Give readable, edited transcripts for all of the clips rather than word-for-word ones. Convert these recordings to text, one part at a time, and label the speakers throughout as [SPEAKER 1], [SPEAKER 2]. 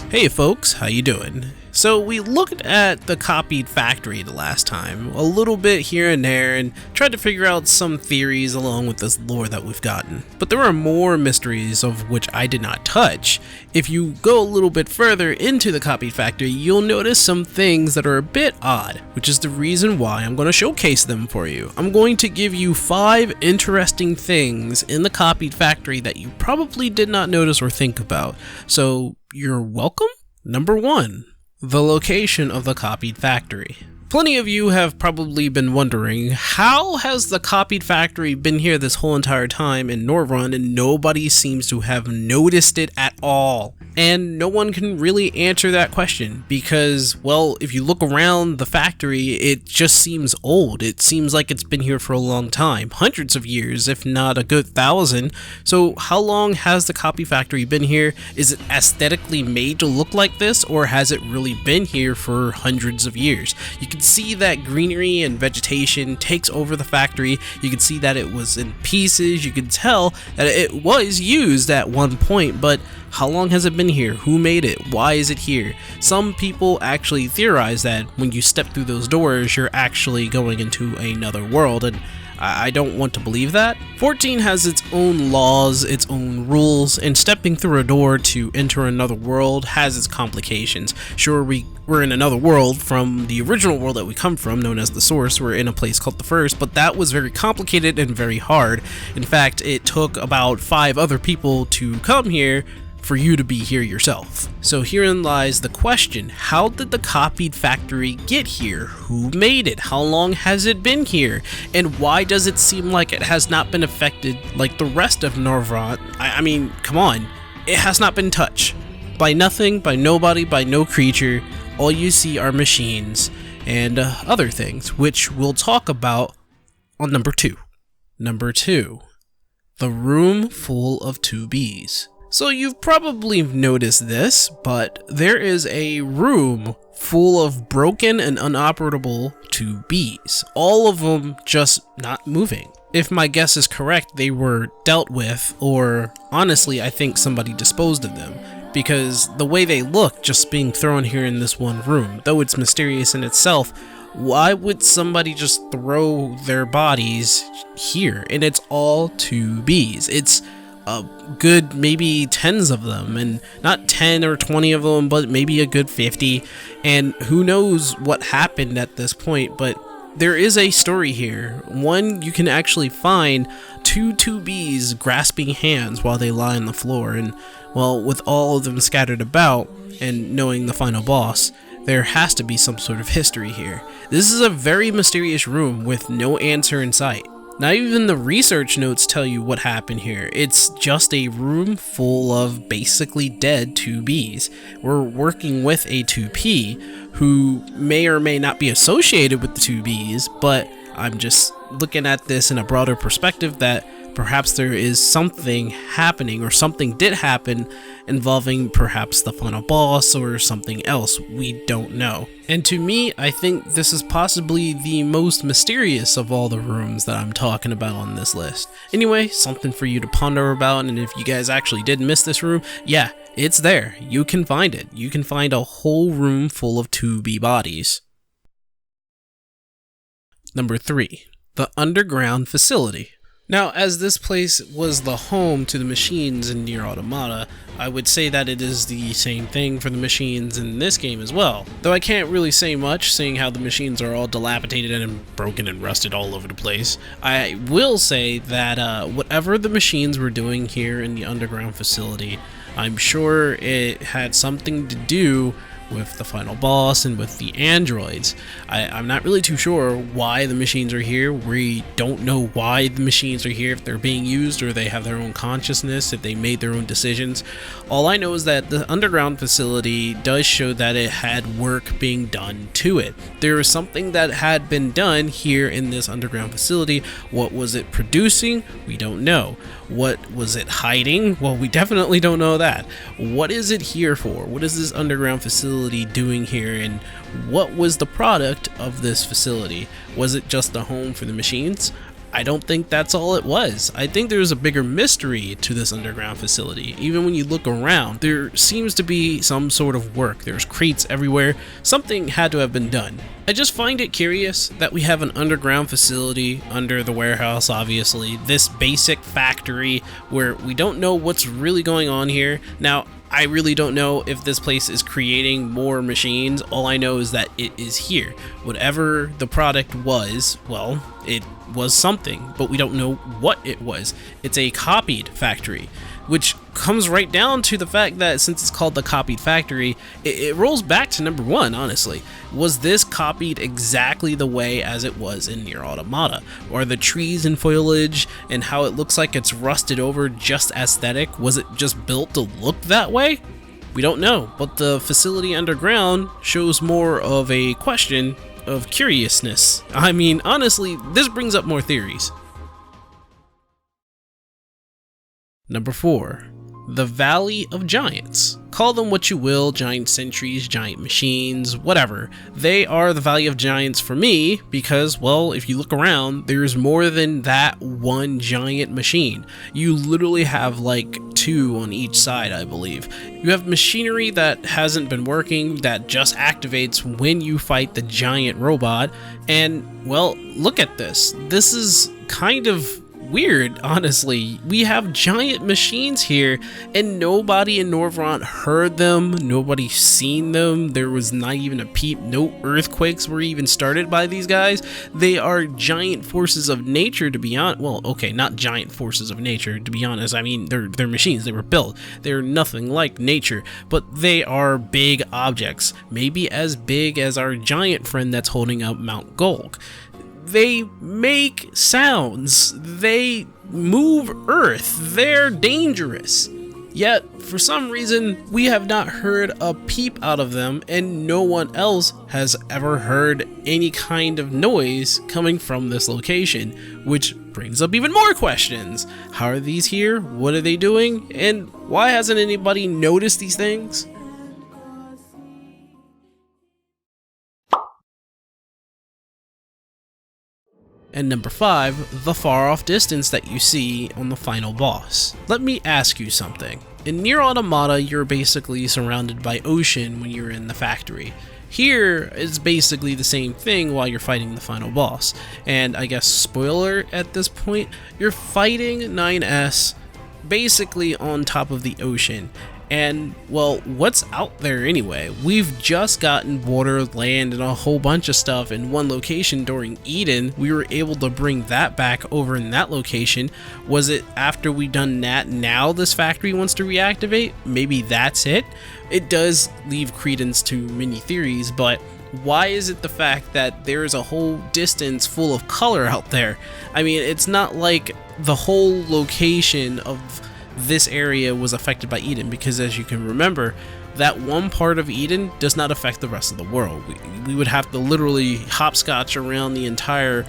[SPEAKER 1] Hey folks, how you doing? So we looked at the copied factory the last time, a little bit here and there, and tried to figure out some theories along with this lore that we've gotten. But there are more mysteries of which I did not touch. If you go a little bit further into the copied factory, you'll notice some things that are a bit odd, which is the reason why I'm going to showcase them for you. I'm going to give you 5 interesting things in the copied factory that you probably did not notice or think about. So you're welcome? Number 1. The location of the copied factory. Plenty of you have probably been wondering, how has the copied factory been here this whole entire time in Norrön and nobody seems to have noticed it at all? And no one can really answer that question because, well, if you look around the factory, it just seems old. It seems like it's been here for a long time, hundreds of years, if not a good 1,000. So how long has the copy factory been here? Is it aesthetically made to look like this, or has it really been here for hundreds of years? You can see that greenery and vegetation takes over the factory. You can see that it was in pieces. You can tell that it was used at one point, but how long has it been here? Who made it? Why is it here? Some people actually theorize that when you step through those doors, you're actually going into another world, and I don't want to believe that. 14 has its own laws, its own rules, and stepping through a door to enter another world has its complications. Sure, we're in another world from the original world that we come from, known as the Source. We're in a place called the First, but that was very complicated and very hard. In fact, it took about 5 other people to come here for you to be here yourself. So herein lies the question: how did the copied factory get here? Who made it? How long has it been here? And why does it seem like it has not been affected like the rest of Norrön? I mean, come on. It has not been touched. By nothing, by nobody, by no creature. All you see are machines and other things, which we'll talk about on number 2. Number 2. The room full of 2Bs. So you've probably noticed this, but there is a room full of broken and unoperable 2Bs, all of them just not moving. If my guess is correct, they were dealt with, or honestly, I think somebody disposed of them, because the way they look just being thrown here in this one room, though it's mysterious in itself, why would somebody just throw their bodies here? And it's all 2Bs. It's a good maybe tens of them, and not 10 or 20 of them, but maybe a good 50, and who knows what happened at this point. But there is a story here. One, you can actually find 2Bs grasping hands while they lie on the floor, and well, with all of them scattered about and knowing the final boss, there has to be some sort of history here. This is a very mysterious room with no answer in sight. Not even the research notes tell you what happened here. It's just a room full of basically dead 2Bs. We're working with a 2P who may or may not be associated with the 2Bs, but I'm just looking at this in a broader perspective that perhaps there is something happening, or something did happen involving perhaps the final boss or something else. We don't know. And to me, I think this is possibly the most mysterious of all the rooms that I'm talking about on this list. Anyway, something for you to ponder about, and if you guys actually did miss this room, yeah, it's there. You can find it. You can find a whole room full of 2B bodies. Number 3. The underground facility. Now, as this place was the home to the machines in Nier Automata, I would say that it is the same thing for the machines in this game as well. Though I can't really say much, seeing how the machines are all dilapidated and broken and rusted all over the place. I will say that whatever the machines were doing here in the underground facility, I'm sure it had something to do with the final boss and with the androids. I'm not really too sure why the machines are here. We don't know why the machines are here, if they're being used or they have their own consciousness, if they made their own decisions. All I know is that the underground facility does show that it had work being done to it. There was something that had been done here in this underground facility. What was it producing? We don't know. What was it hiding? Well, we definitely don't know that. What is it here for? What is this underground facility doing here, and what was the product of this facility? Was it just a home for the machines? I don't think that's all it was. I think there's a bigger mystery to this underground facility. Even when you look around, there seems to be some sort of work. There's crates everywhere. Something had to have been done. I just find it curious that we have an underground facility under the warehouse, obviously, this basic factory where we don't know what's really going on here. Now, I really don't know if this place is creating more machines. All I know is that it is here. Whatever the product was, well, it was something, but we don't know what it was. It's a copied factory, which comes right down to the fact that since it's called the copied factory, it rolls back to number one, honestly. Was this copied exactly the way as it was in Nier Automata? Or the trees and foliage and how it looks like it's rusted over just aesthetic? Was it just built to look that way? We don't know, but the facility underground shows more of a question of curiousness. I mean, honestly, this brings up more theories. Number 4. The Valley of Giants. Call them what you will, giant sentries, giant machines, whatever. They are the Valley of Giants for me because, well, if you look around, there's more than that one giant machine. You literally have like 2 on each side, I believe. You have machinery that hasn't been working, that just activates when you fight the giant robot, and, well, look at this. This is kind of weird, honestly. We have giant machines here and nobody in Norvrant heard them, nobody's seen them, there was not even a peep, no earthquakes were even started by these guys. They are giant forces of nature, to be honest. Well, okay, not giant forces of nature, to be honest. I mean, they're machines, they were built, they're nothing like nature, but they are big objects, maybe as big as our giant friend that's holding up Mount Golg. They make sounds, they move Earth, they're dangerous. Yet, for some reason, we have not heard a peep out of them, and no one else has ever heard any kind of noise coming from this location, which brings up even more questions. How are these here? What are they doing? And why hasn't anybody noticed these things? And number 5, the far off distance that you see on the final boss. Let me ask you something. In Nier Automata, you're basically surrounded by ocean when you're in the factory. Here, it's basically the same thing while you're fighting the final boss. And I guess spoiler at this point, you're fighting 9S basically on top of the ocean. And, well, what's out there anyway? We've just gotten water, land, and a whole bunch of stuff in one location during Eden. We were able to bring that back over in that location. Was it after we done that now this factory wants to reactivate? Maybe that's it? It does leave credence to many theories, but why is it the fact that there is a whole distance full of color out there? I mean, it's not like the whole location of this area was affected by Eden, because as you can remember, that one part of Eden does not affect the rest of the world. We would have to literally hopscotch around the entire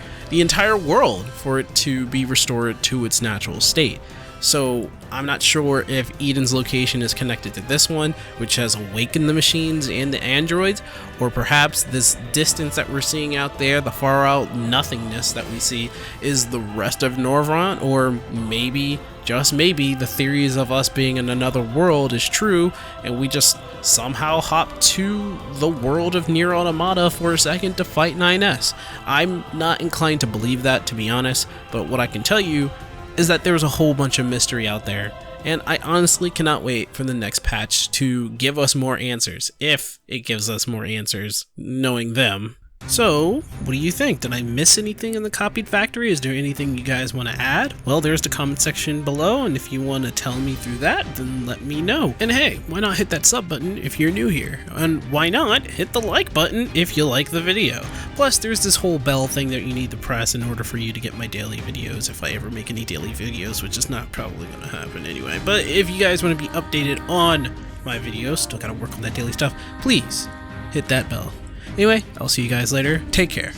[SPEAKER 1] world for it to be restored to its natural state. So I'm not sure if Eden's location is connected to this one, which has awakened the machines and the androids, or perhaps this distance that we're seeing out there, the far out nothingness that we see, is the rest of Norvrant, or maybe, just maybe, the theories of us being in another world is true, and we just somehow hop to the world of Nier Automata for a second to fight 9S. I'm not inclined to believe that, to be honest, but what I can tell you is that there's a whole bunch of mystery out there, and I honestly cannot wait for the next patch to give us more answers, if it gives us more answers, knowing them. So, what do you think? Did I miss anything in the copied factory? Is there anything you guys want to add? Well, there's the comment section below, and if you want to tell me through that, then let me know. And hey, why not hit that sub button if you're new here? And why not hit the like button if you like the video? Plus, there's this whole bell thing that you need to press in order for you to get my daily videos, if I ever make any daily videos, which is not probably going to happen anyway. But if you guys want to be updated on my videos, still gotta work on that daily stuff, please hit that bell. Anyway, I'll see you guys later. Take care.